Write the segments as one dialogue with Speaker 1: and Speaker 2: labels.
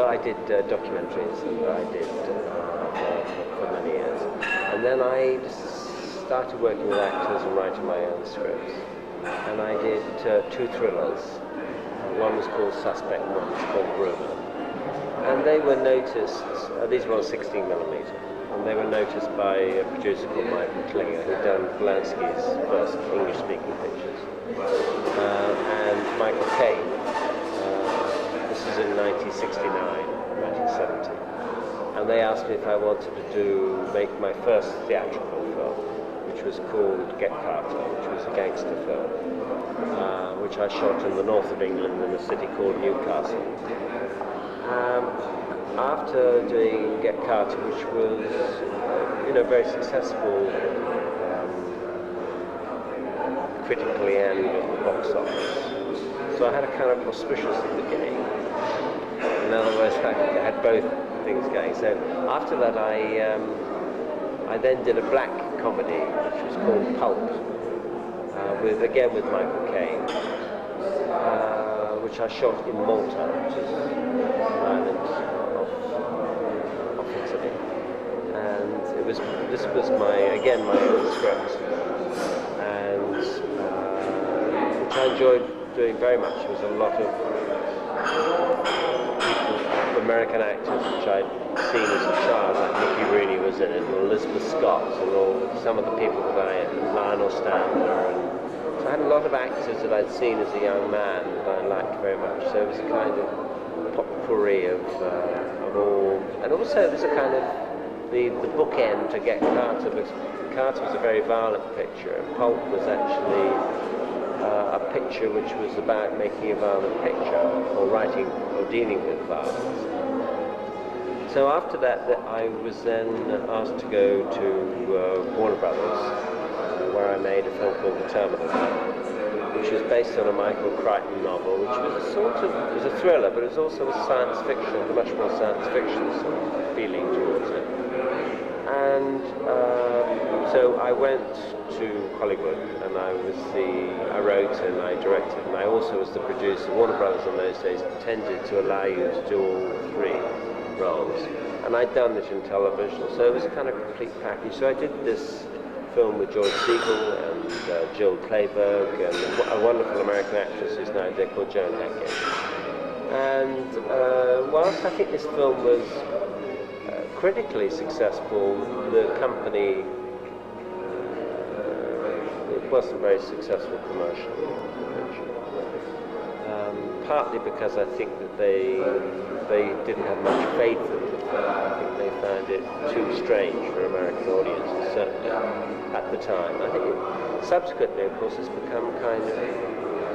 Speaker 1: Well, I did documentaries, and I did for many years. And then I started working with actors and writing my own scripts. And I did 2 thrillers. One was called Suspect, and one was called Rumour. And they were noticed, these were on 16mm, and they were noticed by a producer called Michael Klinger, who'd done Polanski's first English-speaking pictures. And Michael Caine. This is in 1969, 1970. And they asked me if I wanted to make my first theatrical film, which was called Get Carter, which was a gangster film, which I shot in the north of England in a city called Newcastle. After doing Get Carter, which was, very successful critically and at the box office, so I had a kind of auspicious beginning. In other words, I had both things going. So after that, I then did a black comedy, which was called Pulp, with Michael Caine, which I shot in Malta, which is an island off Italy. And this was my own script, and which I enjoyed doing very much. It was a lot of American actors which I'd seen as a child, like Mickey Rooney was in it, and Elizabeth Scott, and some of the people and Lionel Stander, and so I had a lot of actors that I'd seen as a young man that I liked very much. So it was a kind of potpourri of all, and also it was a kind of the bookend to Get Carter, because Carter was a very violent picture, and Pulp was actually a picture which was about making a violent picture, or writing, or dealing with violence. So after that, I was then asked to go to Warner Brothers, where I made a film called The Terminal Man, which was based on a Michael Crichton novel, which was it was a thriller, but it was also a science fiction, a much more science fiction sort of feeling towards it. And so I went to Hollywood, and I wrote and I directed, and I also was the producer. Warner Brothers in those days tended to allow you to do all 3 roles, and I'd done it in television, so it was a kind of complete package. So I did this film with George Siegel and Jill Clayburgh and a wonderful American actress who's now there called Joan Hackett. And whilst I think this film was critically successful, the company it wasn't very successful commercially. Partly because I think that they didn't have much faith in the film. I think they found it too strange for American audiences, certainly at the time. I think subsequently, of course, it's become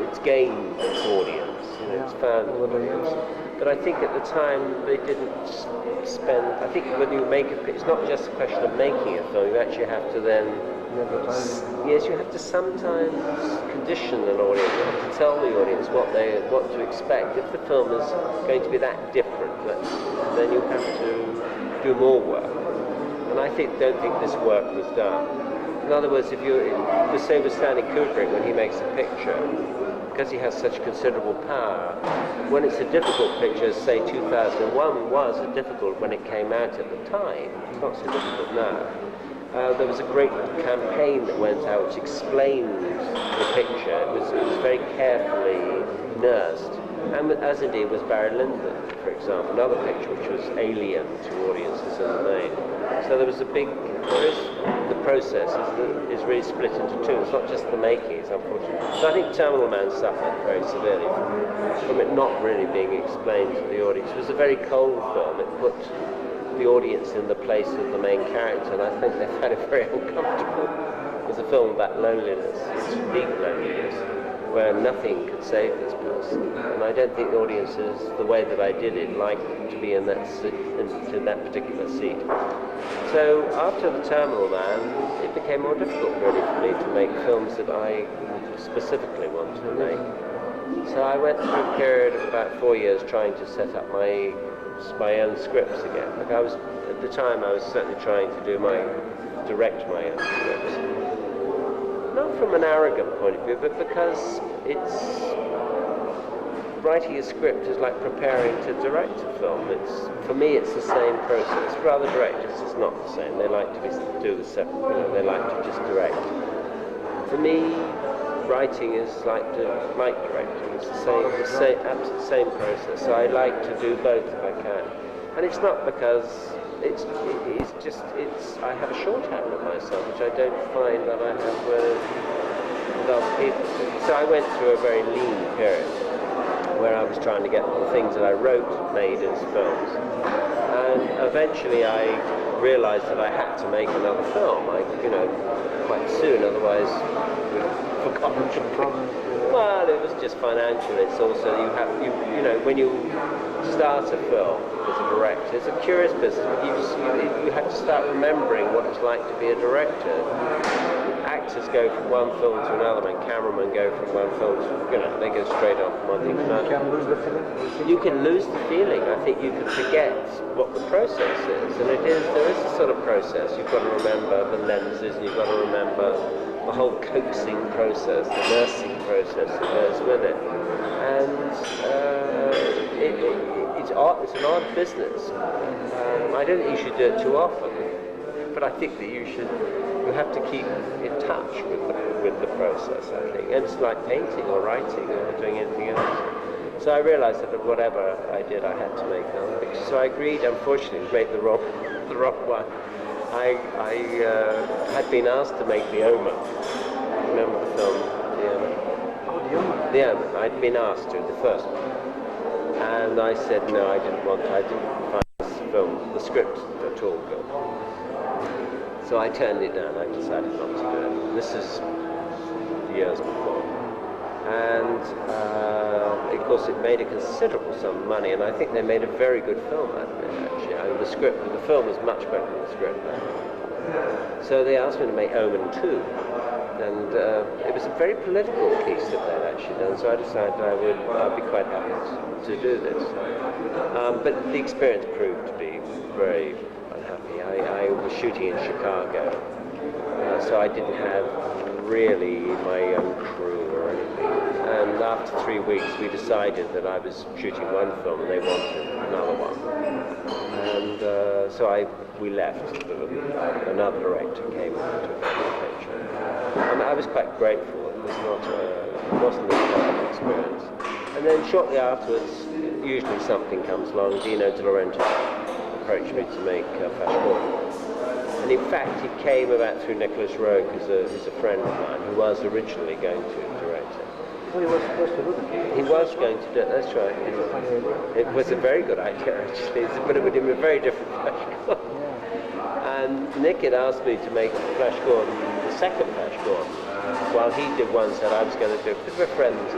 Speaker 1: it's gained its audience. It's found an audience. But I think at the time they didn't spend. I think when you make it's not just a question of making a film. You actually have to then. Yes, you have to sometimes condition an audience. You have to tell the audience what to expect. If the film is going to be that different, then you have to do more work. And I don't think this work was done. In other words, the same with Stanley Kubrick when he makes a picture, because he has such considerable power. When it's a difficult picture, say 2001 was difficult when it came out at the time. It's not so difficult now. There was a great campaign that went out which explained the picture. It was very carefully nursed, and as indeed was Barry Lyndon, for example, another picture which was alien to audiences in the main. So there was the process is really split into 2. It's not just the making, it's unfortunate. So I think Terminal Man suffered very severely from it not really being explained to the audience. It was a very cold film. It put the audience in the place of the main character, and I think they found it very uncomfortable. It was a film about loneliness, it's deep loneliness, where nothing could save this person. And I don't think the audiences, the way that I did it, liked to be in that particular seat. So after The Terminal Man, it became more difficult really for me to make films that I specifically wanted to make. So I went through a period of about 4 years trying to set up my own scripts again. At the time I was certainly trying to direct my own scripts. Not from an arrogant point of view, but because writing a script is like preparing to direct a film. For me, it's the same process. For other directors, it's not the same. They like to do the separate. They like to just direct. For me, writing is like directing. It's absolute same process. So I like to do both if I can, and it's not because it's just I have a shorthand of myself, which I don't find that I have with other people. So I went through a very lean period where I was trying to get the things that I wrote made as films, and eventually I realized that I had to make another film, quite soon, otherwise we'd forgotten. Well, it was just financial. It's also when you start a film as a director, it's a curious business. You have to start remembering what it's like to be a director. Actors go from one film to another, and cameramen go from one film to, they go straight on from one thing to another.
Speaker 2: You can lose the feeling?
Speaker 1: You can lose the feeling. I think you can forget what the process is, and there is a sort of process. You've got to remember the lenses, and you've got to remember the whole coaxing process, the nursing process that goes with it. And it's an odd business. I don't think you should do it too often, but I think that you have to keep in touch with the process, I think. And it's like painting or writing or doing anything else. So I realized that whatever I did, I had to make another picture. So I agreed, unfortunately, to make the wrong one. I had been asked to make The Omen. Remember the film, The Omen?
Speaker 2: Oh, The Omen?
Speaker 1: The Omen. I'd been asked to, the first one. And I said no, I didn't want to. I didn't find this film, the script at all good. So I turned it down. I decided not to do it. This is years before. And of course it made a considerable sum of money, and I think they made a very good film out of it, actually. I mean, the film was much better than the script. So they asked me to make Omen 2, and it was a very political piece that they'd actually done, so I decided I'd be quite happy to do this. But the experience proved to be very unhappy. I was shooting in Chicago, so I didn't have really my own crew or anything. And after 3 weeks, we decided that I was shooting one film and they wanted another one. And so we left. Another director came and took the picture. And I was quite grateful. It wasn't a pleasant experience. And then shortly afterwards, usually something comes along. Dino De Laurentiis approached me to make Flash Gordon. And in fact, he came about through Nicholas Roeg, who's a friend of mine, who was originally going to direct it.
Speaker 2: Oh, he was supposed to do it.
Speaker 1: He was going to do it, that's right. It was a very good idea, actually, but it would have been a very different Flash Gordon. Yeah. And Nick had asked me to make Flash Gordon, the second Flash Gordon, while he did one, said I was going to do it, because we're friends.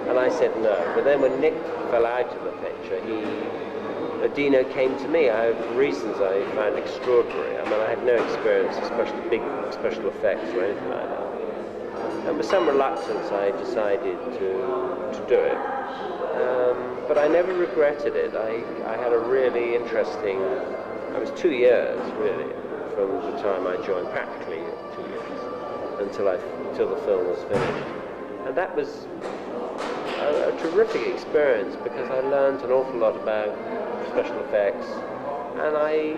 Speaker 1: And I said no. But then when Nick fell out of the picture, Dino came to me. For reasons I found extraordinary. I mean, I had no experience, especially big special effects or anything like that. And with some reluctance, I decided to do it. But I never regretted it. I had a really interesting. It was 2 years really from the time I joined, practically 2 years, until the film was finished. And that was a terrific experience because I learned an awful lot about special effects, and I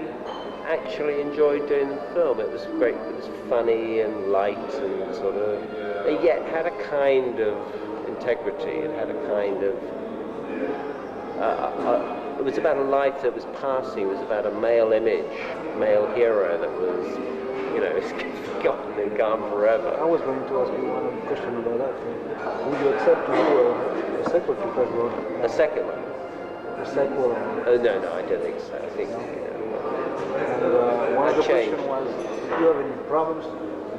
Speaker 1: actually enjoyed doing the film. It was great. It was funny and light and sort of, yet had a kind of integrity. It had a kind of. It was about a life that was passing. It was about a male image, male hero that was, forgotten and gone forever.
Speaker 2: I was going to ask you one question about that. Would you accept to do a sequel to Flash Gordon?
Speaker 1: A second one?
Speaker 2: A sequel?
Speaker 1: No, I don't think so. I think.
Speaker 2: And one of the questions was, did you have any problems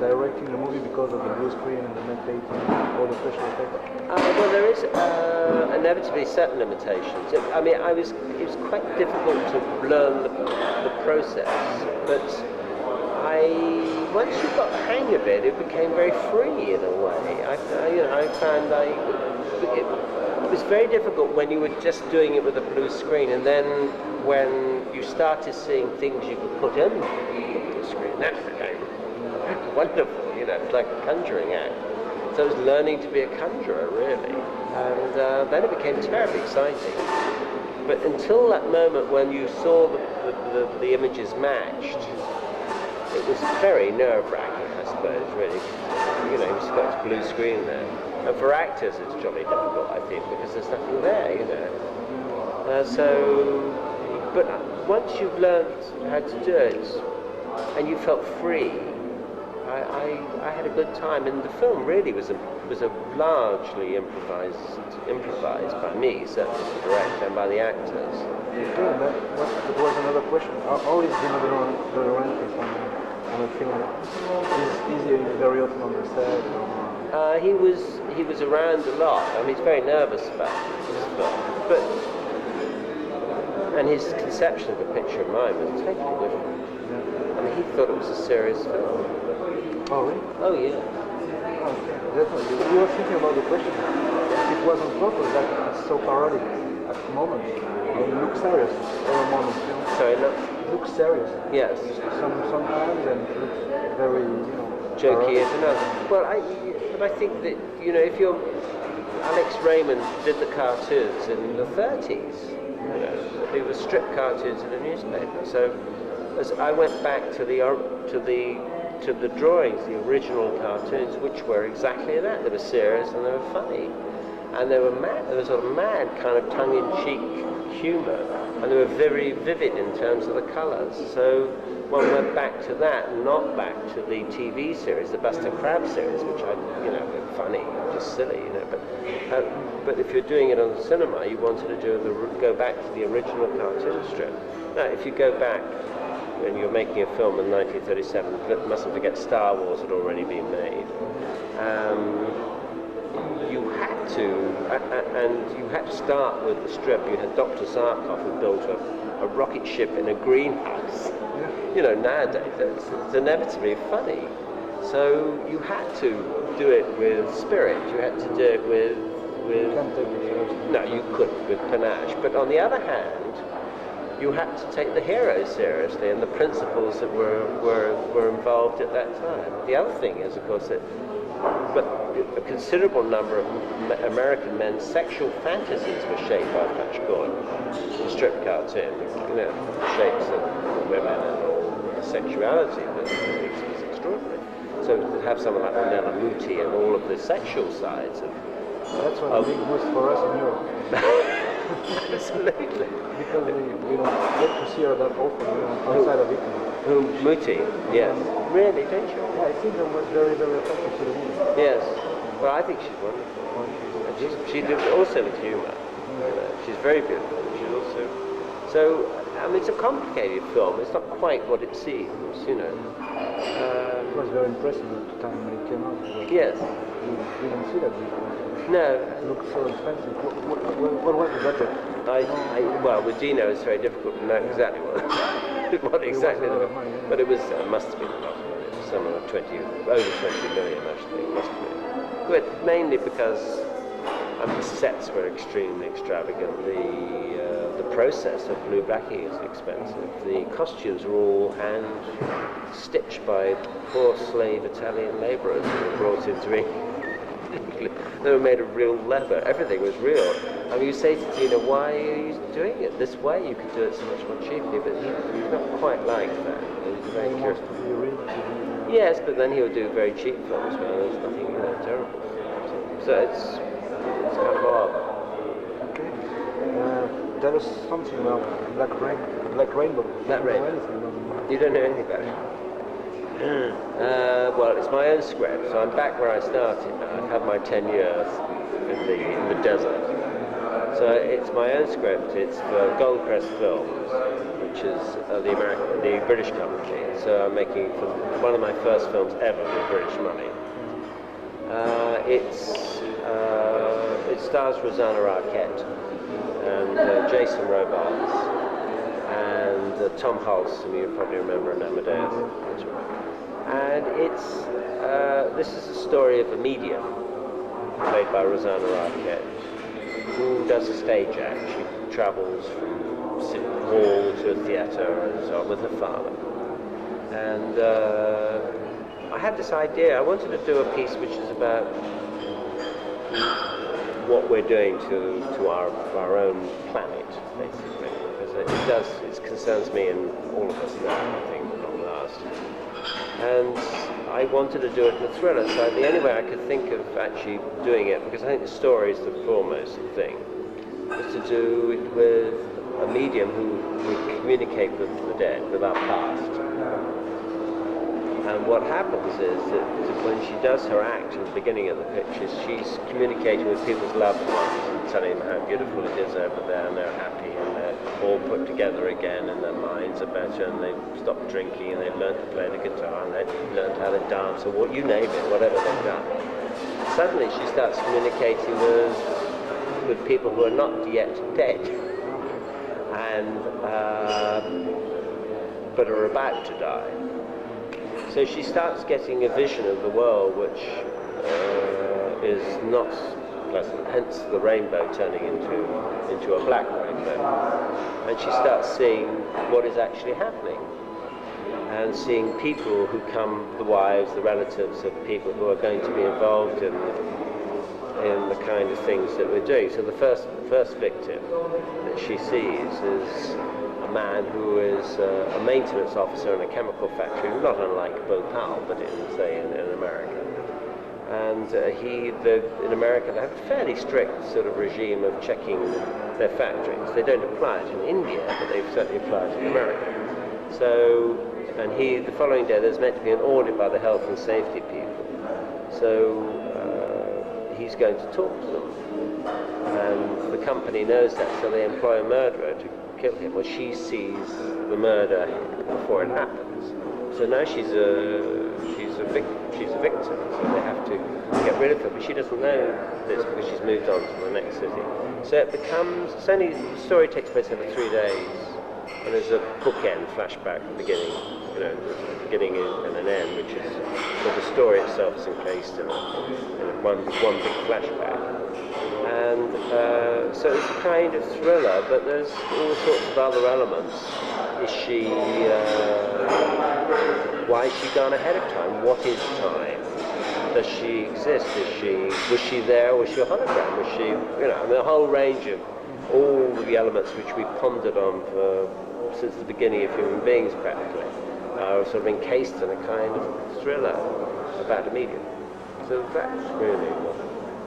Speaker 2: directing the movie because of the blue screen and the matte painting, all the special effects?
Speaker 1: Well, there is inevitably certain limitations. It was quite difficult to learn the process, but once you got the hang of it, it became very free in a way. I found it was very difficult when you were just doing it with a blue screen, and then when you started seeing things you could put in the blue screen, that became wonderful. It's like a conjuring act. So it was learning to be a conjurer, really. And then it became terribly exciting. But until that moment when you saw the images matched, it was very nerve-wracking, I suppose, really. You know, you've got this blue screen there. And for actors, it's jolly difficult, I think, because there's nothing there, you know. But once you've learned how to do it, and you felt free, I had a good time. And the film really was a largely improvised by me, certainly the director, and by the actors.
Speaker 2: Yeah, that was another question. How is Dino De Laurentiis on the film? Is he very often on the set?
Speaker 1: He was around a lot. I mean, he's very nervous about this film, and his conception of A Picture of Mine was totally different. Yeah. I mean, he thought it was a serious film.
Speaker 2: Oh, really?
Speaker 1: Oh, yeah.
Speaker 2: Okay, definitely. You were thinking about the question. It was on purpose that it's so parodic at the moment. It looks serious every moment.
Speaker 1: Sorry, look.
Speaker 2: It looks serious.
Speaker 1: Yes.
Speaker 2: Sometimes, and it looks very,
Speaker 1: jokey at another. Well, but I think that, you know, if you're Alex Raymond did the cartoons in the 30s. You know, they were strip cartoons in a newspaper. So as I went back to the drawings, the original cartoons, which were exactly that. They were serious and they were funny, and they were mad. There was sort of mad kind of tongue-in-cheek humour, and they were very vivid in terms of the colours. So one went back to that, and not back to the TV series, the Buster Crabbe series, which I, funny, just silly, But if you're doing it on the cinema, you wanted to go back to the original cartoon strip. Now, if you go back when you're making a film in 1937, but mustn't forget Star Wars had already been made. You had to start with the strip. You had Dr. Zarkov who built a rocket ship in a greenhouse. You know, nowadays it's inevitably funny. So you had to do it with spirit. You had to do it with no, you couldn't with panache. But on the other hand, you had to take the heroes seriously and the principles that were involved at that time. The other thing is, of course, that a considerable number of American men's sexual fantasies were shaped by Flash Gordon, the strip cartoon. You know, the shapes of women and the sexuality was extraordinary. So to have someone like Nella Muti and all of the sexual sides of
Speaker 2: that's what a big boost for us in Europe.
Speaker 1: Absolutely.
Speaker 2: Because we don't get to see her that often, outside of Italy.
Speaker 1: Who, Muti? Yes. Really, don't you?
Speaker 2: Yeah, I think that was very, very effective to the movie.
Speaker 1: Yes. Well, I think she's wonderful. She did also with humour. She's very beautiful. She's also... So, I mean, it's a complicated film. It's not quite what it seems,
Speaker 2: It was very impressive at the time when it came out.
Speaker 1: Yes.
Speaker 2: We didn't see that before.
Speaker 1: No.
Speaker 2: It looked so expensive. What was the budget?
Speaker 1: Well, with Dino, it's very difficult to know exactly what exactly. But it was must have been a lot. It was somewhere over 20 million, actually. It must have been. But mainly because the sets were extremely extravagant. The process of blue backing is expensive. The costumes were all hand stitched by poor slave Italian labourers who were brought into England. They were made of real leather. Everything was real. I mean, you say to Dino, why are you doing it this way? You could do it so much more cheaply. But he's not quite like that. He's very
Speaker 2: wants to be rich.
Speaker 1: Yes, but then he would do very cheap films where there's nothing terrible. So it's kind of odd.
Speaker 2: Okay. Tell us something about Black Rainbow.
Speaker 1: Black Rainbow. You don't know anything about it? Well, it's my own script, so I'm back where I started now. I've had my 10 years in the desert. So it's my own script. It's for Goldcrest Films, which is the British company. So I'm making one of my first films ever with British money. It stars Rosanna Arquette and Jason Robards and Tom Hulce, whom you probably remember in Amadeus. And this is the story of a medium played by Rosanna Arquette who does a stage act. She travels from City Hall to a theatre and so on with her father. And I had this idea. I wanted to do a piece which is about what we're doing to our own planet, basically, because it concerns me and all of us now, I think, long last. And I wanted to do it in a thriller, so the only way I could think of actually doing it, because I think the story is the foremost thing, is to do it with a medium who would communicate with the dead, with our past. And what happens is that when she does her act at the beginning of the pictures, she's communicating with people's loved ones and telling them how beautiful it is over there, and they're happy, and they're all put together again, and their minds are better, and they've stopped drinking, and they've learned to play the guitar, and they've learned how to dance, or what you name it, whatever they've done. Suddenly she starts communicating with people who are not yet dead, and but are about to die. So she starts getting a vision of the world which is not pleasant, hence the rainbow turning into a black rainbow. And she starts seeing what is actually happening, and seeing people who come, the wives, the relatives of people who are going to be involved in the kind of things that we're doing. So the first victim that she sees is a man who is a maintenance officer in a chemical factory, not unlike Bhopal, but in America. And in America they have a fairly strict sort of regime of checking their factories. They don't apply it in India, but they certainly apply it in America. So, and the following day there's meant to be an audit by the health and safety people. So he's going to talk to them. And the company knows that, so they employ a murderer to kill him. Well, she sees the murder before it happens. So now she's a victim, so they have to get rid of her, but she doesn't know this because she's moved on to the next city. So the story takes place over 3 days, and there's a bookend flashback at the beginning, beginning and an end, which is, so the story itself is encased in one big flashback. And so it's a kind of thriller, but there's all sorts of other elements. Why is she gone ahead of time? What is time? Does she exist? Was she there? Was she a hologram? Was she, a whole range of all the elements which we pondered on since the beginning of human beings, practically, are sort of encased in a kind of thriller about a medium. So that's really what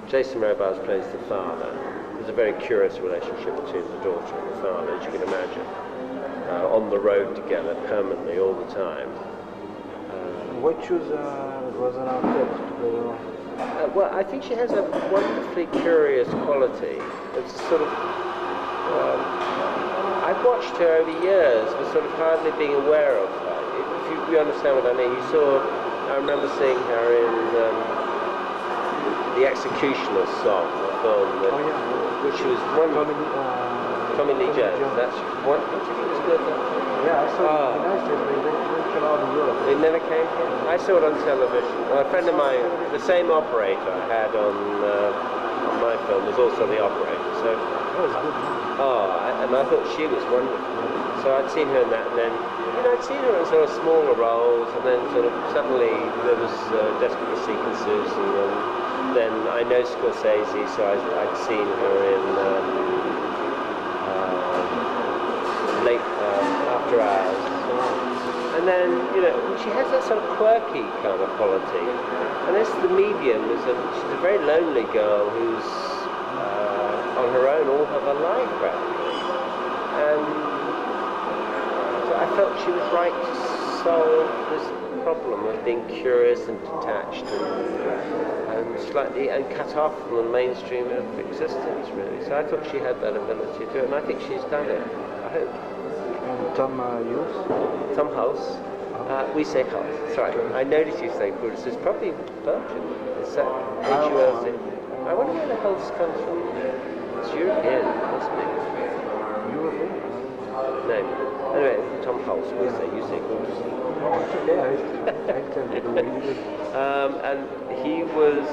Speaker 1: Jason Robards plays the father. There's a very curious relationship between the daughter and the father, as you can imagine, on the road together permanently all the time.
Speaker 2: What choose was an architect to play the role?
Speaker 1: Well, I think she has a wonderfully curious quality. It's sort of I've watched her over years, but sort of hardly being aware of her. If you understand what I mean, I remember seeing her in The Executioner's Song, a film which was one. Tommy Lee Jones. That's one. Don't you think it was good?
Speaker 2: Yeah, I saw it in United States, but it didn't come out in Europe.
Speaker 1: It never came here? I saw it on television. A friend of mine, the same operator I had on my film, was also the operator. So,
Speaker 2: that was good.
Speaker 1: And I thought she was wonderful. So I'd seen her in that, and then I'd seen her in sort of smaller roles, and then sort of suddenly there was Desperate Sequences, and then I know Scorsese, so I'd seen her in late After Hours, and then she has that sort of quirky kind of quality. And this the medium she's a very lonely girl who's on her own all of her life practically, and so I felt she was right to solve this problem of being curious and detached and slightly cut off from the mainstream of existence, really. So I thought she had that ability to do it, and I think she's done it. I hope.
Speaker 2: And Tom Hughes?
Speaker 1: Tom Hulse. We say Hulse. Sorry, I noticed you say Brutus. It's probably Belgian. It's H-U-L-Z. I wonder where the Hulse comes from. It's European, must be.
Speaker 2: European?
Speaker 1: No. Anyway, Tom Hulse. We say. You say Brutus.
Speaker 2: Oh, it's okay. I tell you the way you do.
Speaker 1: And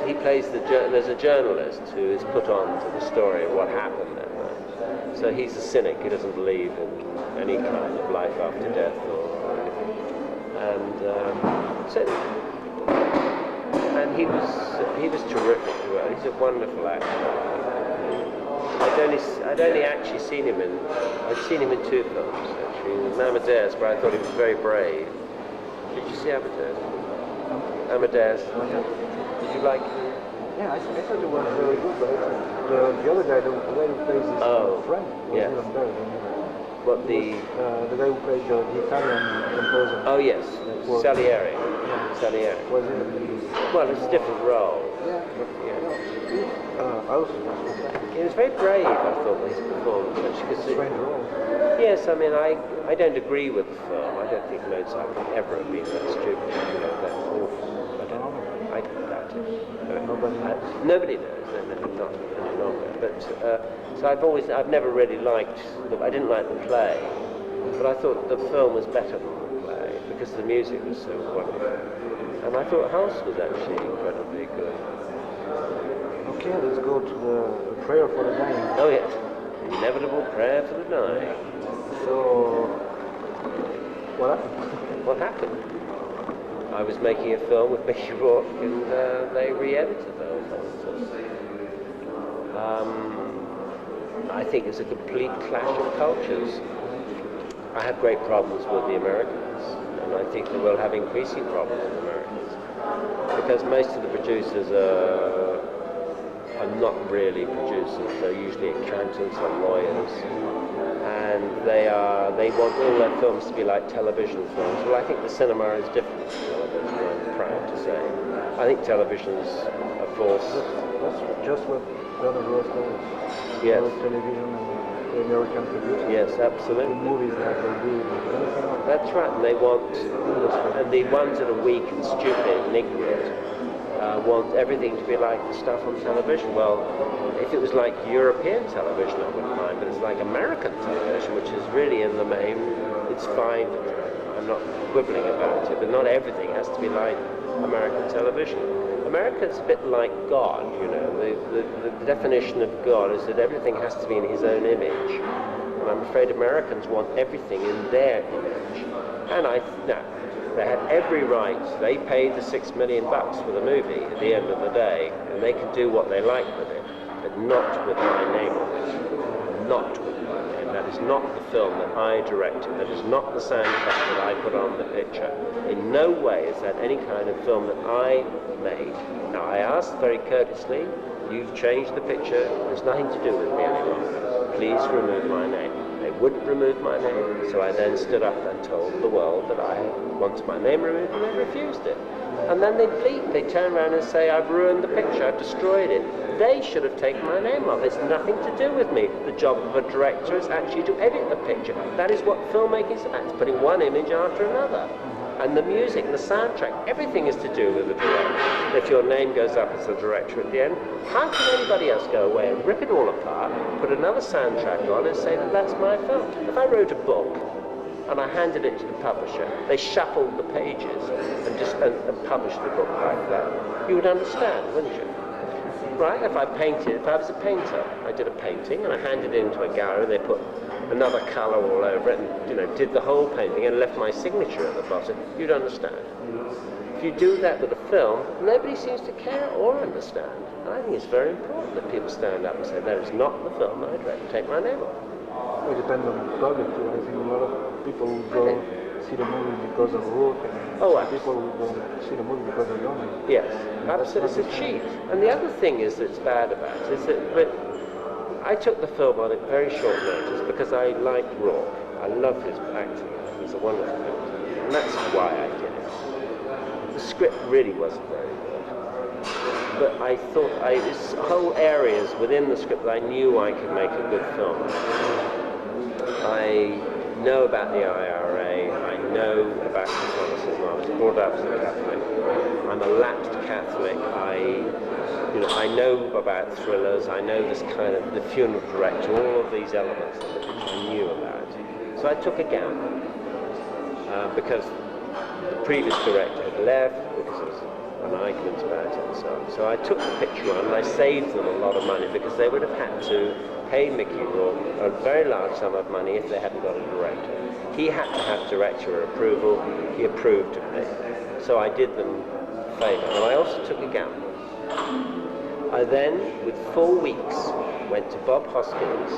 Speaker 1: he plays there's a journalist who is put on to the story of what happened that night. So he's a cynic. He doesn't believe in any kind of life after death and he was terrific the well. He's a wonderful actor. I'd only actually seen him in, I'd seen him in 2 films, actually. In Amadeus, where I thought he was very brave. Did you see Amadeus? Amadeus. Did you like it?
Speaker 2: Yeah, I thought it was very good, but I thought the other guy, the guy who plays his friend, was even better than him.
Speaker 1: What,
Speaker 2: the guy who played the Italian composer.
Speaker 1: Oh yes, Salieri.
Speaker 2: Yeah.
Speaker 1: Salieri.
Speaker 2: Was it?
Speaker 1: Well, it's a different role.
Speaker 2: Yeah. I also was fantastic.
Speaker 1: He was very brave, I thought, with his performance.
Speaker 2: Strange role.
Speaker 1: Yes, I mean, I don't agree with the film. I don't think Mozart could ever have been that stupid, that awful. I doubt it. Nobody knows, not any longer. But so I've never really liked. I didn't like the play, but I thought the film was better than the play because the music was so wonderful, and I thought House was actually incredibly good.
Speaker 2: Okay, let's go to the prayer for the dying.
Speaker 1: Oh yes, the inevitable prayer for the dying.
Speaker 2: So, what happened?
Speaker 1: What happened? I was making a film with Mickey Rourke, and they re-edited the whole film. I think it's a complete clash of cultures. I have great problems with the Americans, and I think that we'll have increasing problems with Americans because most of the producers are not really producers. They're usually accountants or lawyers, and they want all their films to be like television films. Well, I think the cinema is different from television, I'm proud to say. I think television's a false.
Speaker 2: That's just what Brother Ross does.
Speaker 1: Yes.
Speaker 2: Television and the American producers.
Speaker 1: Yes, absolutely.
Speaker 2: The movies that they do.
Speaker 1: That's right, and they want, and the ones that are weak and stupid and ignorant want everything to be like the stuff on television. Well, if it was like European television, I wouldn't mind, but it's like American television, which is really in the main, it's fine. I'm not quibbling about it, but not everything has to be like American television. America's a bit like God, you know. The definition of God is that everything has to be in his own image. And I'm afraid Americans want everything in their image. And they had every right. They paid the $6 million for the movie at the end of the day, and they can do what they like with it, but not with my name on it. Not with my name. That is not the film that I directed. That is not the soundtrack that I put on the picture. In no way is that any kind of film that I made. Now, I asked very courteously, you've changed the picture, there's nothing to do with me any longer. Please remove my name. They wouldn't remove my name, so I then stood up and told the world that I wanted my name removed, and they refused it. And then they bleat. They turn around and say, I've ruined the picture, I've destroyed it. They should have taken my name off. It's nothing to do with me. The job of a director is actually to edit the picture. That is what filmmaking is about. It's putting one image after another. And the music, the soundtrack, everything is to do with the director. If your name goes up as the director at the end, how can anybody else go away and rip it all apart, put another soundtrack on and say that that's my film? If I wrote a book and I handed it to the publisher, they shuffled the pages and published the book like that, you would understand, wouldn't you? Right? If I was a painter, I did a painting and I handed it into a gallery, they put another colour all over it and did the whole painting and left my signature at the bottom, you'd understand. If you do that with a film, nobody seems to care or understand. And I think it's very important that people stand up and say, that is not the film I'd rather take my name off.
Speaker 2: Well, it depends on the public too. I think a lot of people will go see the movie because of Rourke, and people will go see the movie because of your name.
Speaker 1: Yes, absolutely. It's a cheat. And the other thing that's bad about it is that I took the film on at very short notice because I liked Rourke. I love his acting. He's a wonderful actor. And that's why I did it. The script really wasn't very good. But I thought there's whole areas within the script that I knew I could make a good film. I know about the IRA. I know about Catholicism. I was brought up as a Catholic. I'm a lapsed Catholic. I know about thrillers. I know this kind of the funeral director, all of these elements of it which I knew about. So I took a gamble because the previous director had left because there was an argument about it and so on. So I took the picture on and I saved them a lot of money because they would have had to pay Mickey Rourke a very large sum of money if they hadn't got a director. He had to have director approval. He approved of me. So I did them a favour. And I also took a gamble. I then, with 4 weeks, went to Bob Hoskins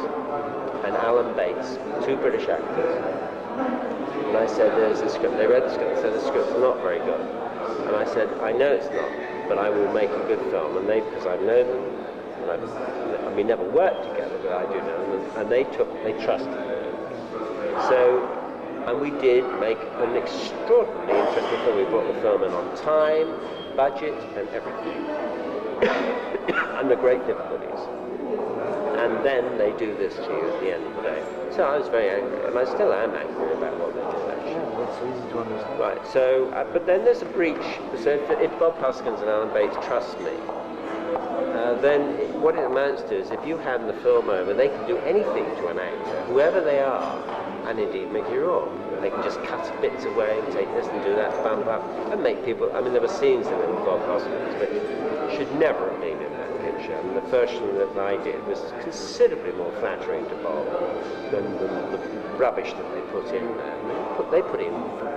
Speaker 1: and Alan Bates, 2 British actors, and I said, there's a script. They read the script and said, the script's not very good. And I said, I know it's not, but I will make a good film. And they, because I've known them, and we never worked together, but I do know them, and they trusted me. So, and we did make an extraordinarily interesting film. We brought the film in on time, budget, and everything, under great difficulties. And then they do this to you at the end of the day. So I was very angry, and I still am angry about what they did, actually.
Speaker 2: Yeah, that's easy to understand.
Speaker 1: Right, so, but then there's a breach. So if Bob Hoskins and Alan Bates trust me, then what it amounts to is if you hand the film over, they can do anything to an actor, whoever they are, and indeed make you wrong. They can just cut bits away, take this and do that, bump up, and make people, I mean, there were scenes in it with Bob Hoskins, which should never have been in that picture. And the version that I did was considerably more flattering to Bob than the rubbish that they put in there. They put in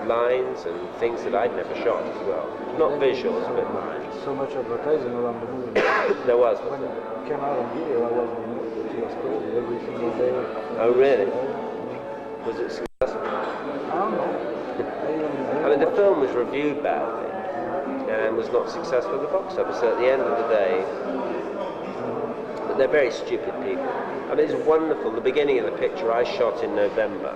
Speaker 1: lines and things that I'd never shot as well. Not visuals, but lines.
Speaker 2: So much advertising around the movie.
Speaker 1: There was.
Speaker 2: When it came out on video, I was crazy every single day.
Speaker 1: Oh, really? Was it successful?
Speaker 2: I don't know.
Speaker 1: I mean, the film was reviewed badly and was not successful at the box office. So at the end of the day, but they're very stupid people. I mean, it's wonderful. The beginning of the picture I shot in November,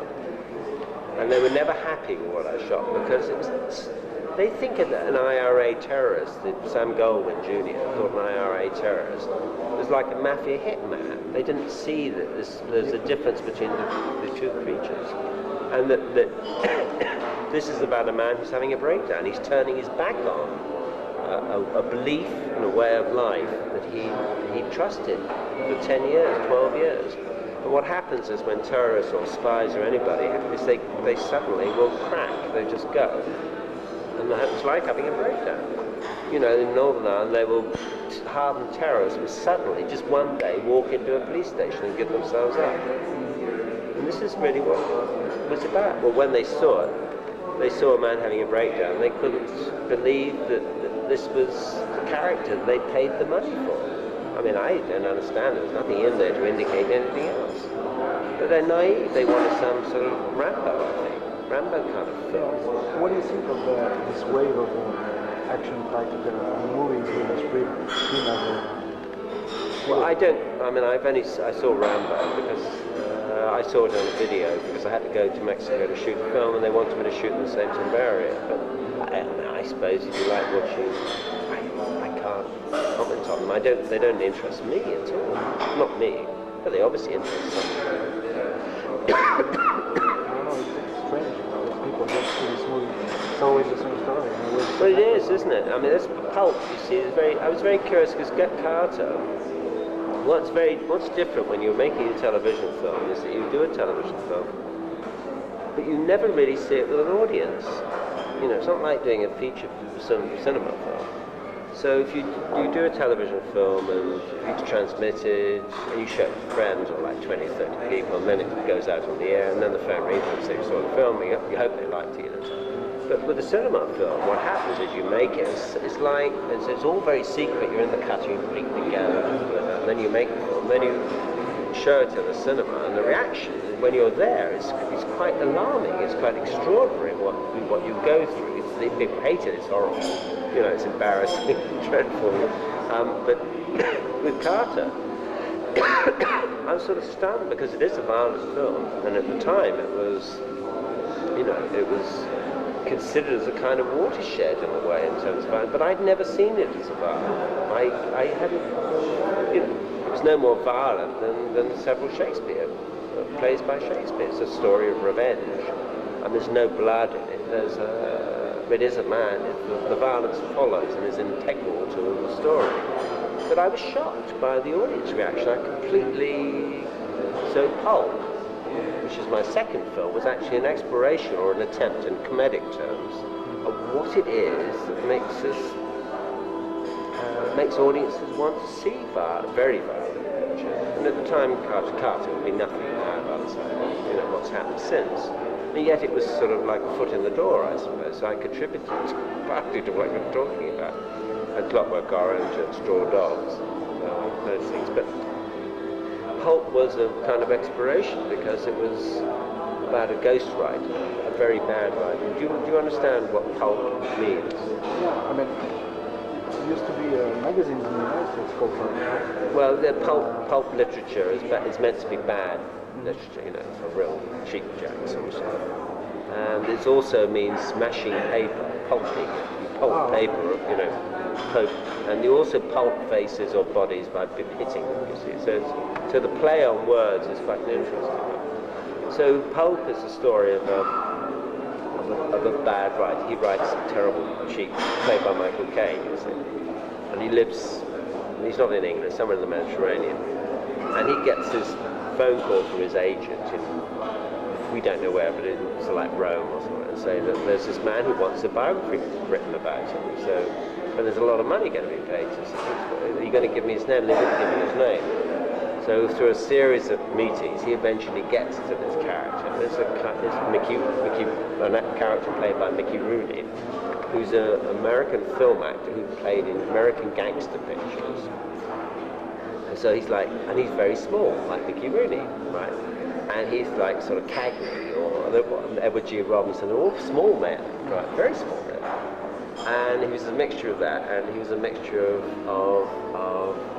Speaker 1: and they were never happy with what I shot because it was. They think of an IRA terrorist, Sam Goldwyn Jr. thought an IRA terrorist was like a mafia hitman. They didn't see that there's a difference between the two creatures, and that this is about a man who's having a breakdown. He's turning his back on a belief and a way of life that he trusted for 10 years, 12 years. But what happens is when terrorists or spies or anybody, is they suddenly will crack. They just go. And it's like having a breakdown. You know, in Northern Ireland, they will hardened terrorists will suddenly, just one day, walk into a police station and give themselves up. And this is really what it was about. Well, when they saw it, they saw a man having a breakdown. They couldn't believe that this was the character they paid the money for. I mean, I don't understand. There's nothing in there to indicate anything else. But they're naive. They wanted some sort of Rambo, I think. Rambo kind of film.
Speaker 2: What do you think of this wave of action-packed movies with the screen?
Speaker 1: Well, I saw Rambo because I saw it on video because I had to go to Mexico to shoot the film and they wanted me to shoot in the same sort of area. But I suppose if you like watching, I can't comment on them. They don't interest me at all. Not me, but they obviously interest some.
Speaker 2: Strange, people go to this movie. It's always the same story.
Speaker 1: Well, it is, isn't it? I mean, it's pulp. You see, I was very curious because Get Carter. What's different when you're making a television film is that you do a television film, but you never really see it with an audience. You know, it's not like doing a feature cinema film. So if you do a television film and you transmit it and you show it to friends or like 20 or 30 people and then it goes out on the air and then the phone rings and say you saw the film, you hope they liked it. But with a cinema film, what happens is you make it, it's all very secret. You're in the cut, you bring it together, and then you make the film, then you show it in the cinema, and the reaction when you're there is quite alarming. It's quite extraordinary what you go through. People hate it. It's horrible. You know, it's embarrassing, dreadful. But with Carter, I was sort of stunned because it is a violent film, and at the time it was considered as a kind of watershed in a way in terms of violence, but I'd never seen it as a violent. I hadn't, it was no more violent than several Shakespeare plays by Shakespeare. It's a story of revenge, and there's no blood in it. It is a man. The violence follows and is integral to the story. But I was shocked by the audience reaction. So Pulp, which is my second film, was actually an exploration or an attempt in comedic terms of what it is that makes audiences want to see very violent pictures. And at the time, Carter would be nothing now by the time, what's happened since. And yet it was sort of like a foot in the door, I suppose. So I contributed partly to what you're talking about. A Clockwork Orange and Straw Dogs. those things. But pulp was a kind of exploration because it was about a ghost writer, a very bad writer. Do you understand what pulp means?
Speaker 2: Yeah, I mean, it used to be magazines in the United States called pulp.
Speaker 1: Well, the pulp literature is meant to be bad literature, you know, for real cheap jacks and stuff. And it also means smashing paper, pulping. You pulp paper, you know, and you also pulp faces or bodies by hitting them, you see. So the play on words is quite interesting. So Pulp is the story of a bad writer. He writes terrible, cheap, played by Michael Caine, you see. And he's not in England, somewhere in the Mediterranean. And he gets his phone call from his agent we don't know where, but it's like Rome or somewhere, and say that there's this man who wants a biography written about him. So, and there's a lot of money going to be paid. So, are you going to give me his name? And they wouldn't give him his name. So through a series of meetings, he eventually gets to this character. There's a character played by Mickey Rooney, who's an American film actor who played in American gangster pictures. And so he's like, and he's very small, like Mickey Rooney, right? And he's like sort of Cagney or Edward G. Robinson, all small men, right? Very small men. And he was a mixture of that, and he was a mixture of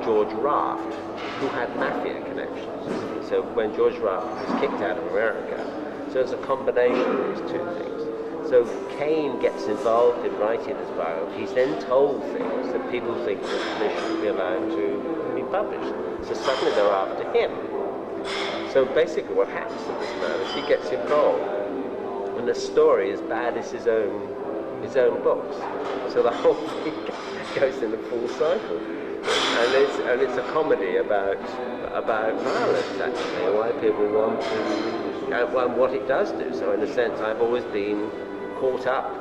Speaker 1: George Raft, who had mafia connections. So when George Raft was kicked out of America, so it's a combination of these two things. So Caine gets involved in writing this biography. He's then told things that people think that they shouldn't be allowed to be published. So suddenly they're after him. So basically what happens to this man is he gets involved, and the story is bad as his own books. So the whole thing goes in a full cycle. And it's a comedy about violence, actually, and why people want to, and what it does do. So in a sense, I've always been caught up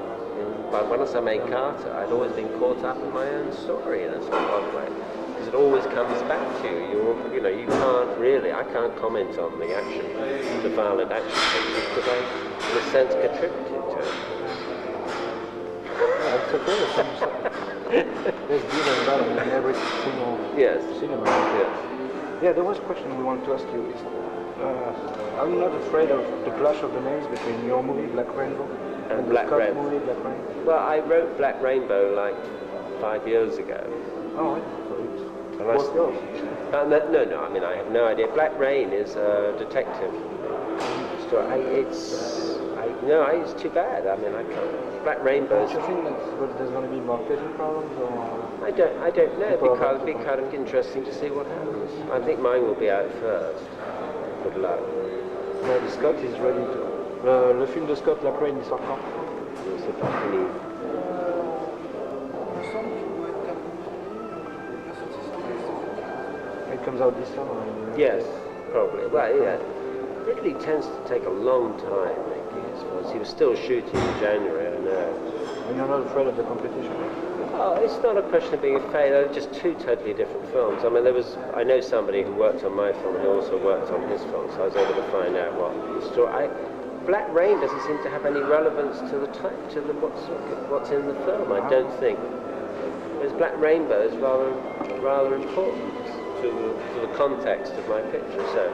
Speaker 1: but once I made Carter, I'd always been caught up in my own story in a sort of odd way. Because it always comes back to you. You can't really, I can't comment on the action, the violent action pictures, because I, in a sense, contributed to it.
Speaker 2: That's okay. There's good and bad in every single cinema.
Speaker 1: Yes.
Speaker 2: Yeah, there was a question we wanted to ask you. Are you not afraid of the clash of the names between your movie, Black Rainbow, and
Speaker 1: Black
Speaker 2: the Scott
Speaker 1: Rainbow.
Speaker 2: movie, Black Rainbow?
Speaker 1: Well, I wrote Black Rainbow like 5 years ago.
Speaker 2: Oh, right. So it was yours.
Speaker 1: No, I mean, I have no idea. Black Rain is a detective story. It's too bad. I mean, I can't. Black Rainbow.
Speaker 2: Do you think that there's going to be more marketing problems? Or
Speaker 1: I don't know. Because it'll be kind of interesting to see what happens. I think mine will be out first. Good luck.
Speaker 2: The Scott is ready to... le film de Scott, La Rain, il sort quand?
Speaker 1: C'est pas fini.
Speaker 2: It comes out this summer.
Speaker 1: Yes, probably. Well, yeah. Ridley tends to take a long time making his films. He was still shooting in January, I know.
Speaker 2: And you're not afraid of the competition?
Speaker 1: Oh, it's not a question of being afraid. They're just two totally different films. I mean, I know somebody who worked on my film who also worked on his film, so I was able to find out what the story. Black Rain doesn't seem to have any relevance to what's in the film. I don't think. Whereas Black Rainbow is rather important to the context of my picture. So,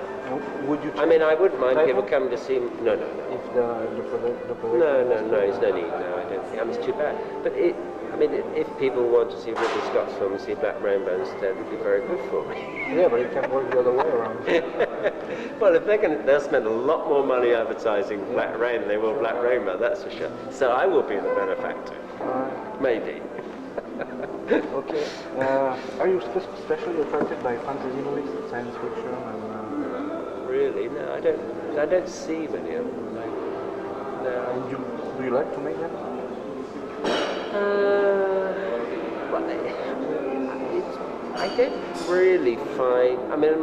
Speaker 2: would you?
Speaker 1: I mean, I wouldn't mind people coming to see. No.
Speaker 2: If the production.
Speaker 1: No. There's no need. No, I don't think. I mean, it's too bad. But if people want to see Ridley Scott's film and see Black Rainbow instead, it would be very good for me.
Speaker 2: Yeah, but it can work the other way around.
Speaker 1: Well, if they'll spend a lot more money advertising Black Rain than they will Black Rainbow, that's for sure. So I will be the benefactor. Maybe.
Speaker 2: Okay. Are you especially attracted by fantasy movies, science fiction, and?
Speaker 1: Really? No, I don't see many of them. No.
Speaker 2: And do you like to make them?
Speaker 1: Well, I don't really find. I mean,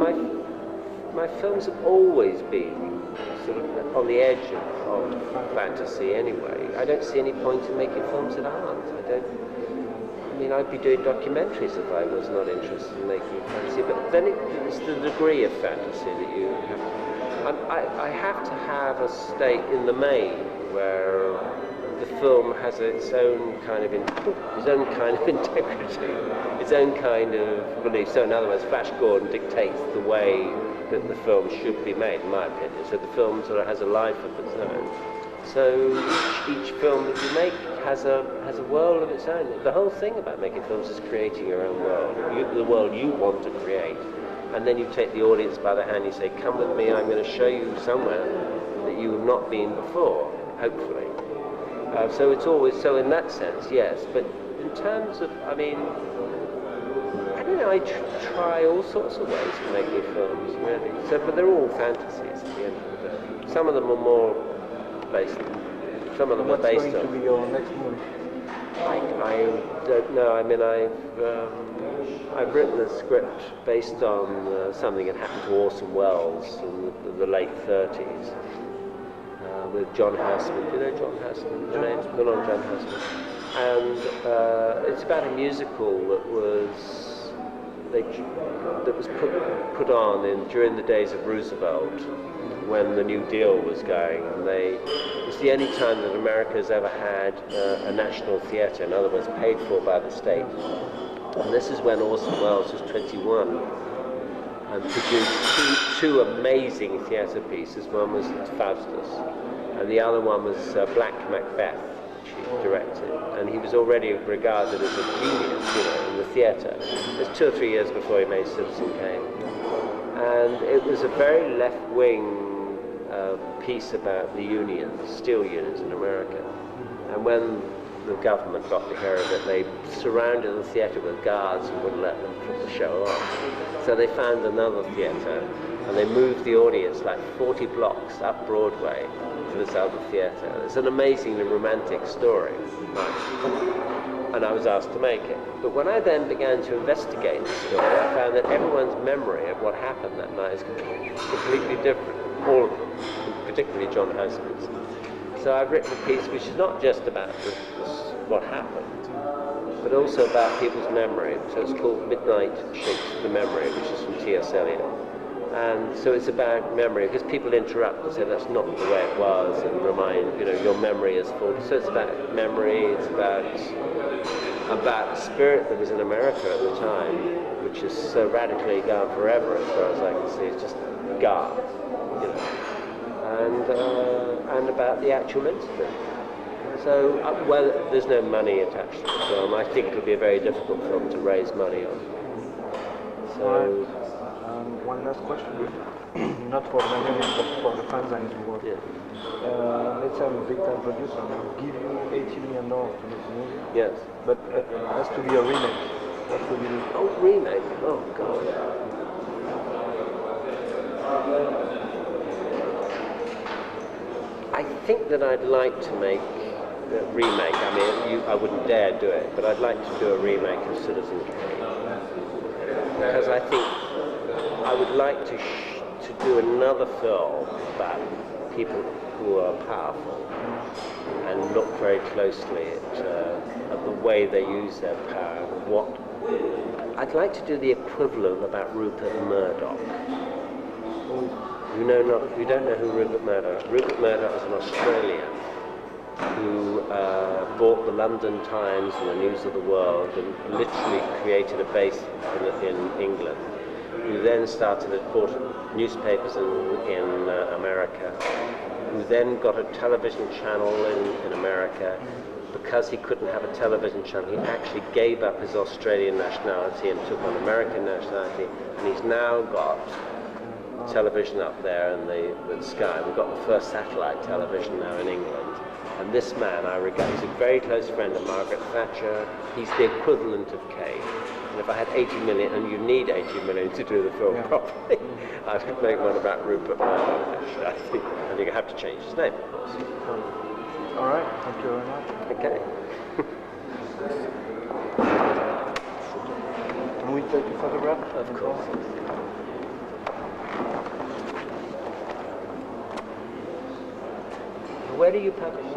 Speaker 1: my films have always been sort of on the edge of fantasy anyway. I don't see any point in making films that aren't. I mean, I'd be doing documentaries if I was not interested in making fantasy. But then it's the degree of fantasy that you have to. I have to have a state in the main where the film has its own kind of integrity, its own kind of belief. So in other words, Flash Gordon dictates the way that the film should be made, in my opinion. So the film sort of has a life of its own. So each film that you make has a world of its own. The whole thing about making films is creating your own world, the world you want to create. And then you take the audience by the hand, you say, come with me, I'm going to show you somewhere that you have not been before, hopefully. So it's always, so in that sense, yes. But in terms of, I mean, I don't know, I try all sorts of ways of making films, really. So, but they're all fantasies at the end of the day. Some of them are more based, some of them are based on...
Speaker 2: What's going to be your next movie?
Speaker 1: I don't know. I mean, I've written a script based on something that happened to Orson Welles in the late 30s with John Houseman. Do you know John Houseman? The name's gone on, John Houseman. And it's about a musical that was put on during the days of Roosevelt, when the New Deal was going, and it's the only time that America has ever had a national theatre, in other words, paid for by the state. And this is when Orson Welles was 21 and produced two amazing theatre pieces. One was Faustus, and the other one was Black Macbeth, which he directed. And he was already regarded as a genius, in the theatre. It was 2 or 3 years before he made Citizen Kane. And it was a very left-wing piece about the unions, steel unions in America. And when the government got to hear of it, they surrounded the theatre with guards and wouldn't let them put the show on. So they found another theatre, and they moved the audience like 40 blocks up Broadway to this other theatre. It's an amazingly romantic story. And I was asked to make it. But when I then began to investigate the story, I found that everyone's memory of what happened that night is completely different. All of them, particularly John Houseman's. So I've written a piece which is not just about what happened, but also about people's memory. So it's called Midnight Shakes the Memory, which is from T.S. Eliot. And so it's about memory, because people interrupt and say that's not the way it was, and remind, your memory is faulty. So it's about memory, it's about the spirit that was in America at the time, which is so radically gone forever as far as I can see. It's just gone, and about the actual incident. So, there's no money attached to the film. I think it'll be a very difficult film to raise money on. So.
Speaker 2: One last question, not for Daniel, but for the fans and his work.
Speaker 1: Yeah.
Speaker 2: Let's say I'm a big-time producer and I'll give you $80 million to make a movie.
Speaker 1: Yes.
Speaker 2: But it has to be a remake. What would you do?
Speaker 1: Oh, remake? Oh, God. I think that I'd like to make a remake. I mean, I wouldn't dare do it, but I'd like to do a remake of Citizen Kane. Because I think I would like to do another film about people who are powerful and look very closely at the way they use their power. I'd like to do the equivalent about Rupert Murdoch. You don't know who Rupert Murdoch is. Rupert Murdoch is an Australian who bought the London Times and the News of the World and literally created a base in England. Who then bought newspapers in America, who then got a television channel in America. Because he couldn't have a television channel, he actually gave up his Australian nationality and took on American nationality, and he's now got television up there in the sky. We've got the first satellite television now in England. And this man, I regard, he's a very close friend of Margaret Thatcher. He's the equivalent of Kane. And if I had 80 million, and you need 80 million to do the film properly, I could make one about Rupert Murdoch, actually. I think I have to change his name, of course.
Speaker 2: All right, thank you very much.
Speaker 1: Okay.
Speaker 2: Can we take a photograph?
Speaker 1: Of course. Where do you publish it?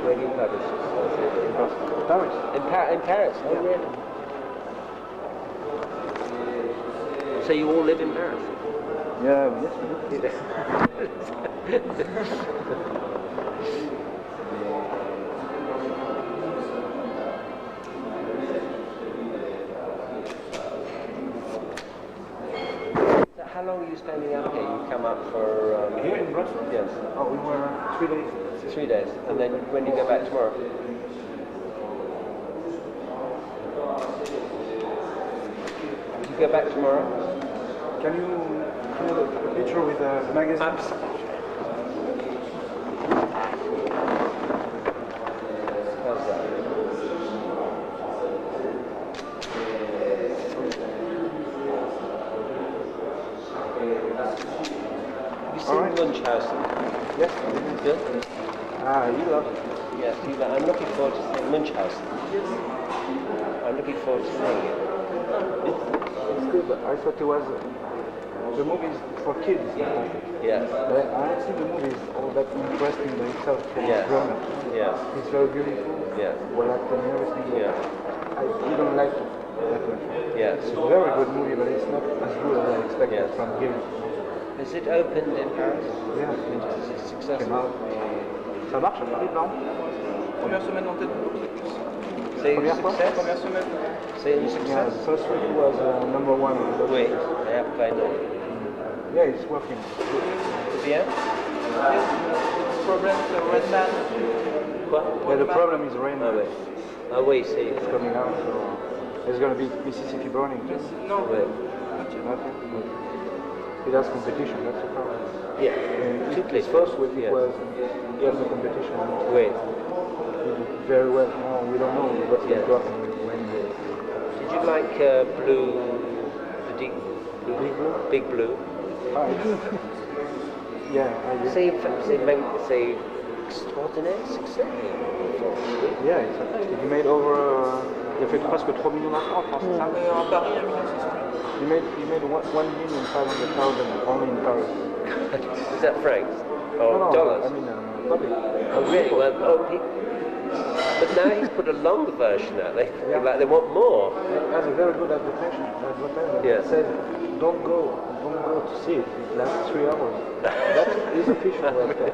Speaker 1: Where do you publish it?
Speaker 2: Paris.
Speaker 1: In Paris? Oh, really? So you all live in Paris?
Speaker 2: Yeah, yes, we do.
Speaker 1: So how long are you spending up here? You come up for...
Speaker 2: Here in Brussels?
Speaker 1: Yes.
Speaker 2: Oh, we were 3 days.
Speaker 1: 3 days. And then when do you go back tomorrow? You go back tomorrow?
Speaker 2: Can you have a picture with the magazine?
Speaker 1: Absolutely. How's that? Have you seen Munchausen?
Speaker 2: Yes.
Speaker 1: Good?
Speaker 2: Ah, you love it.
Speaker 1: Yes, I'm looking forward to seeing Munchausen. I'm looking forward to seeing it.
Speaker 2: It's good, but I thought it was the movies for kids.
Speaker 1: Yes.
Speaker 2: But I don't see the movies all that interesting by itself for
Speaker 1: Yes.
Speaker 2: grown-up.
Speaker 1: Yes.
Speaker 2: It's very beautiful.
Speaker 1: Yes.
Speaker 2: Well acted and everything.
Speaker 1: Yes.
Speaker 2: I didn't like it that much.
Speaker 1: Yes.
Speaker 2: It's a very good movie, but it's not as good as I expected
Speaker 1: Yes.
Speaker 2: from here.
Speaker 1: Is it opened in Paris?
Speaker 2: Yeah.
Speaker 1: Is it successful?
Speaker 2: Ça marche à Paris, non?
Speaker 3: Première semaine en tête de boxe.
Speaker 1: C'est une
Speaker 2: Première fois?
Speaker 1: success?
Speaker 3: Première semaine.
Speaker 1: C'est une
Speaker 2: Yeah,
Speaker 1: success?
Speaker 2: first week was number one.
Speaker 1: Oui, et après non.
Speaker 2: Yeah, it's working.
Speaker 1: C'est bien?
Speaker 3: Yes, it's problem, the red man.
Speaker 1: Quoi?
Speaker 2: Yeah, the problem is rain.
Speaker 1: Ah oui. Ah oui, c'est...
Speaker 2: It's coming out, so there's going to be Mississippi burning.
Speaker 3: Non,
Speaker 1: Oui.
Speaker 2: Nothing. It has competition, that's the problem.
Speaker 1: Yeah.
Speaker 2: And
Speaker 1: Toutes
Speaker 2: his
Speaker 1: les
Speaker 2: first week
Speaker 1: yeah.
Speaker 2: it was he has the competition.
Speaker 1: Oui.
Speaker 2: He did very well. Now we don't know what's going
Speaker 1: Yeah.
Speaker 2: to happen when
Speaker 1: Did you like Blue, the deep blue?
Speaker 2: Big Blue?
Speaker 1: Big Blue?
Speaker 2: Ah, yeah, I did.
Speaker 1: C'est extraordinaire succès.
Speaker 2: Yeah, he made over. Il a fait presque 3 millions d'entrées en France, c'est ça?
Speaker 3: à Paris, 1,6 million.
Speaker 2: He made 1,500,000 only in Paris.
Speaker 1: Is that francs? Or
Speaker 2: No,
Speaker 1: dollars?
Speaker 2: I mean public.
Speaker 1: Oh really? Well, but now he's put a longer version out. They feel like they want more.
Speaker 2: It has a very good advertisement.
Speaker 1: Yeah.
Speaker 2: It says, don't go to see it. It lasts 3 hours. That is official website.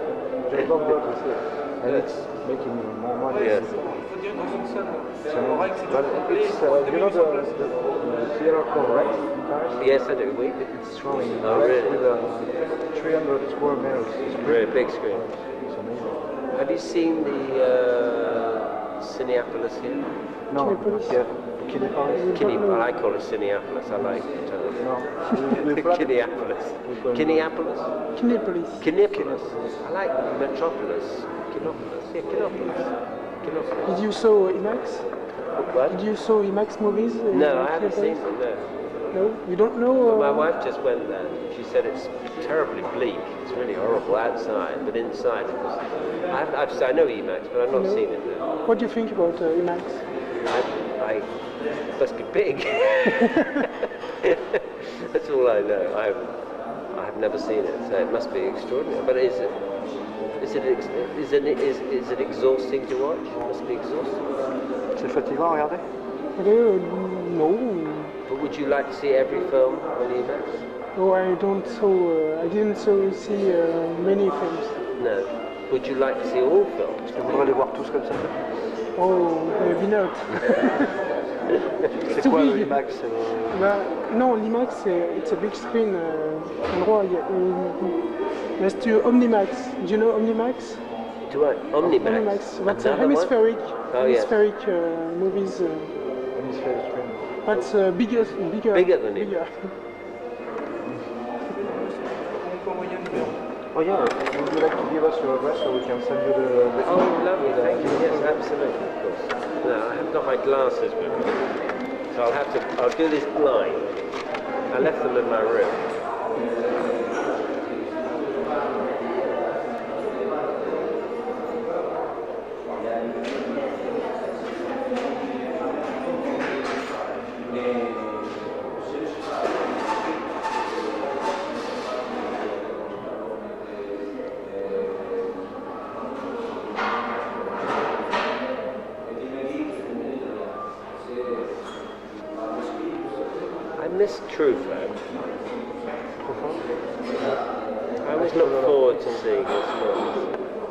Speaker 2: Just don't go to see it. And it's making more money.
Speaker 1: Yes.
Speaker 3: Il faut dire dans une salle.
Speaker 2: So,
Speaker 3: C'est vrai que c'est
Speaker 2: but
Speaker 3: tout complet.
Speaker 2: it's, you know the theater called Rex in Paris?
Speaker 1: Yes, I do. Oui.
Speaker 2: It's showing
Speaker 1: Oh,
Speaker 2: Rex
Speaker 1: really?
Speaker 2: with 300 square meters. It's
Speaker 1: Really big screen.
Speaker 2: It's amazing.
Speaker 1: Have you seen the Cineapolis here?
Speaker 2: No,
Speaker 4: Kinepolis?
Speaker 2: yeah. Kinepolis?
Speaker 1: I call it Cineapolis. I like it.
Speaker 2: No. We flat-
Speaker 1: Kineapolis.
Speaker 2: going-
Speaker 1: Kineapolis?
Speaker 4: Kinepolis.
Speaker 1: Kinepolis. I like Metropolis. Kinopolis. Yeah, Kinopolis. Kinopolis.
Speaker 4: Did you saw IMAX?
Speaker 1: What?
Speaker 4: Did you saw IMAX movies? in
Speaker 1: No, I haven't seen
Speaker 4: Kinepolis?
Speaker 1: them, no.
Speaker 4: No, you don't know.
Speaker 1: My wife just went there. She said it's terribly bleak. It's really horrible outside, but inside it was... I know Emacs, but I've not
Speaker 4: No.
Speaker 1: seen it there.
Speaker 4: What do you think about IMAX?
Speaker 1: I must be big. That's all I know. I have never seen it, so it must be extraordinary. But is it exhausting to watch? It must be exhausting.
Speaker 2: C'est fatigant à regarder?
Speaker 4: No.
Speaker 1: But would you like to see every film on Emacs?
Speaker 4: No, I don't saw. I didn't see many films.
Speaker 1: No. Would you like to see all films?
Speaker 2: Tu voudrais les voir tous comme ça?
Speaker 4: Oh, maybe not.
Speaker 2: C'est
Speaker 4: Too
Speaker 2: quoi le
Speaker 4: big.
Speaker 2: IMAX? C'est le-
Speaker 4: No, l'IMAX, it's a big screen. Endroit, next to Omnimax. Do you know Omnimax?
Speaker 1: Do I? Omnimax.
Speaker 4: That's
Speaker 1: Another one?
Speaker 4: hemispheric.
Speaker 1: Oh, yes.
Speaker 4: Hemispheric movies.
Speaker 2: Hémisphère screen.
Speaker 4: That's bigger.
Speaker 1: Bigger than it.
Speaker 4: bigger.
Speaker 3: Pour moyen numéro.
Speaker 2: Oh yeah, would you like to give us your address so we can send you the
Speaker 1: Oh, lovely, thank you. Yes, absolutely, of course. No, I haven't got my glasses with me, so I'll do this blind. I left them in my room. I miss true fan.
Speaker 2: Profound.
Speaker 1: I always look forward to seeing his films.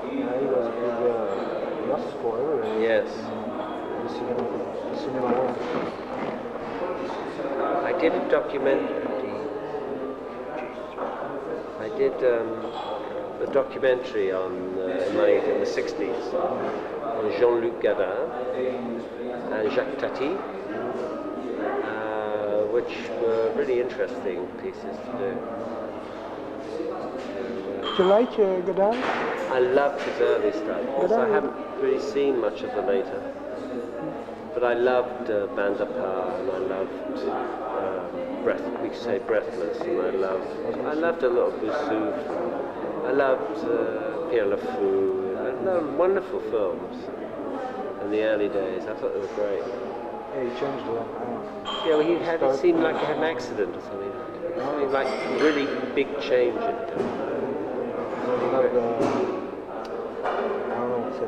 Speaker 2: Yeah, he was a big lost forever.
Speaker 1: Yes.
Speaker 2: The cinema world.
Speaker 1: I did a documentary. I did a documentary on in the 60s on Jean-Luc Godin and Jacques Tati, which were really interesting pieces to do.
Speaker 4: Do you like Godard?
Speaker 1: I loved his early stuff. So I haven't really seen much of the later. But I loved Bande à Part, and I loved we could say Breathless, and I loved a lot of Boussouf. I loved Pierre Le Fou. I loved wonderful films in the early days. I thought they were great.
Speaker 2: Yeah, he changed a lot.
Speaker 1: Yeah, well, it seemed like he had an accident or something. Something like a really big change in him.
Speaker 2: Not I don't know what to say.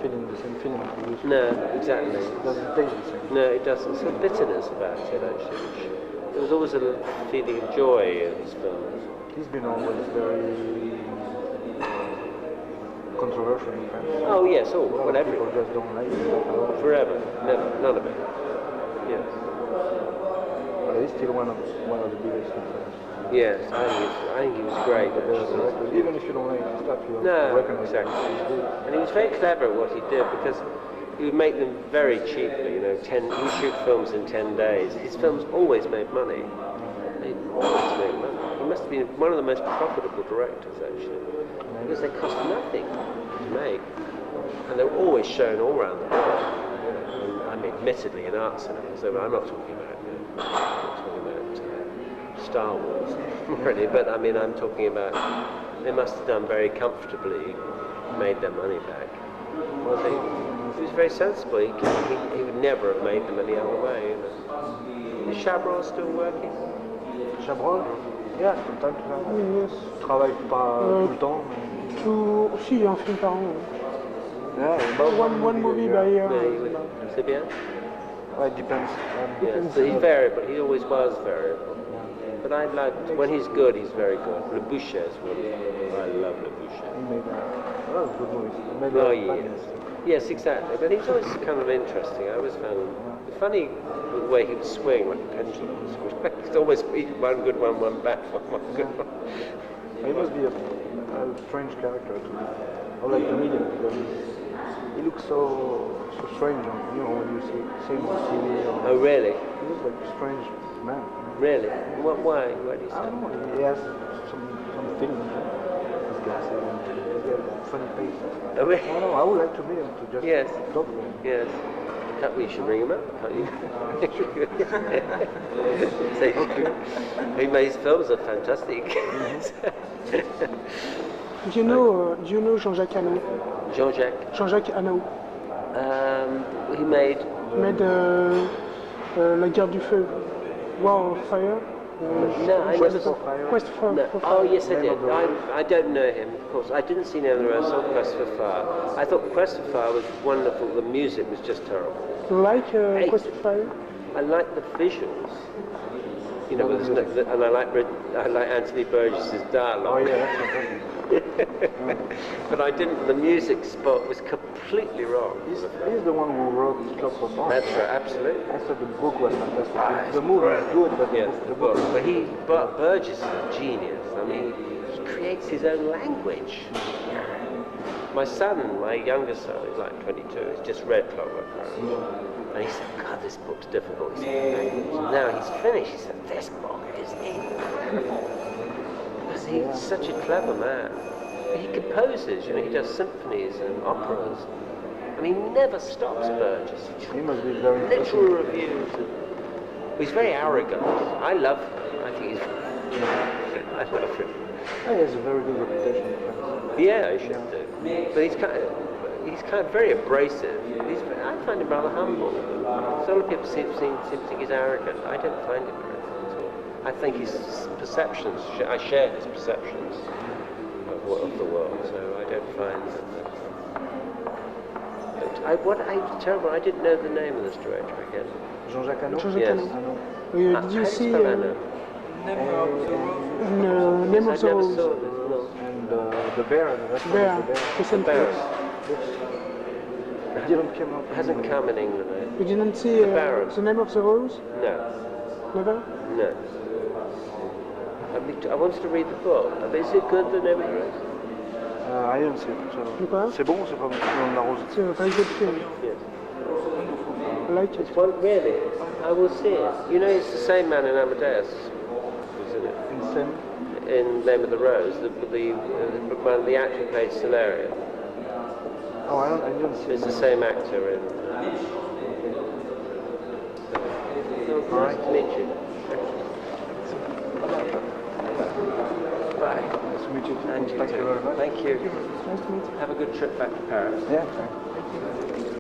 Speaker 2: The same feeling he used to.
Speaker 1: No, exactly.
Speaker 2: It doesn't taste the same.
Speaker 1: No, it doesn't. There's a bitterness about it, actually. There was always a feeling of joy in his films.
Speaker 2: He's been always very controversial in France.
Speaker 1: Oh, yes,
Speaker 2: A lot of
Speaker 1: whatever.
Speaker 2: people just don't like him at all.
Speaker 1: Forever. Never. None of it. Yes.
Speaker 2: But he's still one of the biggest in France.
Speaker 1: Yes, I think he was great.
Speaker 2: The best
Speaker 1: actually.
Speaker 2: director. Even if you don't like his stuff, you have to
Speaker 1: No,
Speaker 2: recognize
Speaker 1: exactly.
Speaker 2: he's good.
Speaker 1: And he was very clever at what he did because he would make them very cheaply. He would shoot films in 10 days. His films always made money. They always made money. He must have been one of the most profitable directors, actually, because they cost nothing to make, and they were always shown all around the world. I mean, admittedly in art cinemas. So I'm not talking about Star Wars, really, but I mean, I'm talking about they must have done very comfortably, made their money back. Well, he was very sensible. He would never have made them any other way. Is Chabrol still working?
Speaker 2: Chabrol? Yeah, from time to time.
Speaker 4: Yes.
Speaker 2: Travaille pas tout le temps. Mais...
Speaker 4: Si, un film par an.
Speaker 2: Yeah, about
Speaker 4: One movie by year.
Speaker 1: C'est bien?
Speaker 2: Well, it depends.
Speaker 1: Yes, so he's variable. He always was variable. But I liked, when he's good, he's very good. Le Boucher is wonderful. I love Le Boucher.
Speaker 2: He made a lot of good movies. He made
Speaker 1: Oh,
Speaker 2: a lot of
Speaker 1: yes.
Speaker 2: funniness.
Speaker 1: Yes, exactly. But he's always kind of interesting. I always found it funny the way he would swing like a pendulum. It's always one good one, one bad one, one good one.
Speaker 2: He must be a strange character to me. I like to meet him because he looks so strange. When you see him on TV.
Speaker 1: Oh, really?
Speaker 2: He looks like a strange man.
Speaker 1: Really? Why? Why do you
Speaker 2: I
Speaker 1: say?
Speaker 2: don't know. He has some feeling. This guy he's got a funny face.
Speaker 1: Oh, really?
Speaker 2: I don't know. I would like to meet him to just
Speaker 1: Yes.
Speaker 2: talk to him.
Speaker 1: Yes. You should ring him up, can't you? His films are fantastic.
Speaker 4: Do you know Jean-Jacques Hano?
Speaker 1: Jean-Jacques.
Speaker 4: Jean-Jacques Hano
Speaker 1: He made
Speaker 4: made La Guerre du Feu, War of Fire.
Speaker 1: No, I
Speaker 2: Quest
Speaker 1: never
Speaker 2: for Fire.
Speaker 4: Quest for,
Speaker 1: No.
Speaker 4: for
Speaker 1: Oh,
Speaker 4: Fire.
Speaker 1: yes, I did. I don't know him, of course. I didn't see Never the Rose or Quest for Fire. I thought Quest for Fire was wonderful. The music was just terrible.
Speaker 4: Like Quest for Fire?
Speaker 1: I like the visuals. And I like Anthony Burgess's
Speaker 2: Oh
Speaker 1: dialogue.
Speaker 2: yeah, that's fantastic.
Speaker 1: But I didn't. The music spot was completely wrong.
Speaker 2: He's the one who wrote Club for Fun.
Speaker 1: That's right, absolutely.
Speaker 2: I thought the book was fantastic. The movie is good, but
Speaker 1: Yes,
Speaker 2: the book.
Speaker 1: But Burgess is a genius. I mean, he creates his own language. My son, my younger son, who's like 22, has just read Clockwork Orange. And he said, God, this book's difficult. He said, now he's finished. He said, this book is it. Because he's such a clever man. He composes, he does symphonies and operas. I mean, he never stops, Burgess.
Speaker 2: He must be very
Speaker 1: Literal reviews. He's very arrogant. I love him. I think he's... I love him.
Speaker 2: He has a very good reputation in France.
Speaker 1: Yeah, he should do. But he's kind of very abrasive. I find him rather humble. So many people seem to think he's arrogant. I don't find him arrogant at all. I think his perceptions, I share his perceptions of the world, so I don't find that Terrible. I didn't know the name of this director again.
Speaker 2: Jean-Jacques Hano?
Speaker 4: Jean-Jacques
Speaker 1: Yes.
Speaker 4: Hano.
Speaker 2: Hano.
Speaker 4: Did
Speaker 1: How
Speaker 4: you
Speaker 1: do
Speaker 4: see
Speaker 1: spell Anna?
Speaker 3: Never of the road.
Speaker 4: Name
Speaker 1: I
Speaker 4: of the
Speaker 1: never
Speaker 4: Rose?
Speaker 1: saw this. No.
Speaker 2: And the bear, the restaurant
Speaker 4: Bear,
Speaker 2: of the bear.
Speaker 4: Christian
Speaker 1: Baron.
Speaker 4: Place.
Speaker 2: It didn't come up.
Speaker 1: Hasn't come in England.
Speaker 4: You didn't see
Speaker 1: The Baron.
Speaker 4: the Name of the Rose?
Speaker 1: No.
Speaker 4: Never?
Speaker 1: No. I wanted to read the book. Is it good, The Name of the Rose?
Speaker 2: I didn't see it.
Speaker 4: De quoi?
Speaker 2: C'est bon ou c'est pas bon? Le nom de la rose.
Speaker 4: It's a very good film.
Speaker 1: Yes.
Speaker 4: I like it.
Speaker 1: It's one, really. I will see it. You know, it's the same man in Amadeus, isn't it?
Speaker 2: In scène.
Speaker 1: In Name of the Rose, the actor who played Celerio.
Speaker 2: Oh, I didn't see
Speaker 1: It's
Speaker 2: it.
Speaker 1: the same actor in. Nice to meet you. Bye.
Speaker 2: Nice to meet you too.
Speaker 1: And you
Speaker 2: Thank you
Speaker 1: too.
Speaker 2: very much.
Speaker 1: Thank you.
Speaker 4: Nice to meet you.
Speaker 1: Have a good trip back to Paris.
Speaker 2: Yeah, thanks.